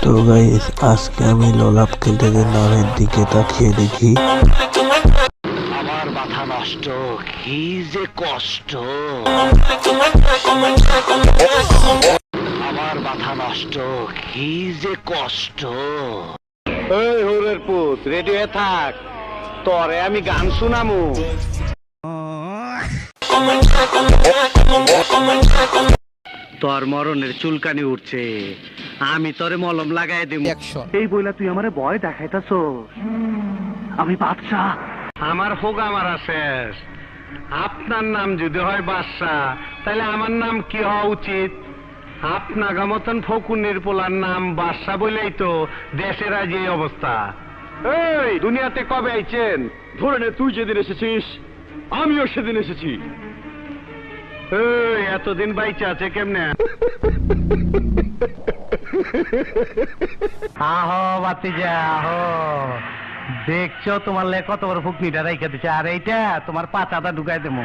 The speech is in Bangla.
তো গাইস আজকে আমি ললাপ খেলতে যে নামের দিকে তাকিয়ে দেখি আমার মাথা নষ্ট, কি যে কষ্ট। আমার মাথা নষ্ট, কি যে কষ্ট। এই হোরের পুত, রেডি হয়ে থাক, তরে আমি গান শুনামু। তোর মরণের চুলকানি উঠছে, আমি তোরে মলম লাগাই দিব। এই বইলা তুই আমারে ভয় দেখাইতাছস? আমি বাদশাহ, আমার হোক আমার শেষ। আপনার নাম যদি হয় বাদশাহ, তাহলে আমার নাম কি হওয়া উচিত? আপনাগা মতন ফকুনের পোলার নাম বাদশাহ বলেই তো দেশের আজ এই অবস্থা। এই দুনিয়াতে কবে আইছেন? ধরে নে তুই যেদিন এসেছিস আমিও সেদিন এসেছি। এই এতদিন বাইচে আছে কেমনে? আহো বাতিজা আহো, দেখছো তোমার লে কত বড় ফুকনিটা রাইখা দিচ্ছে, আর এইটা তোমার পাতাটা ঢুকাই দেবো।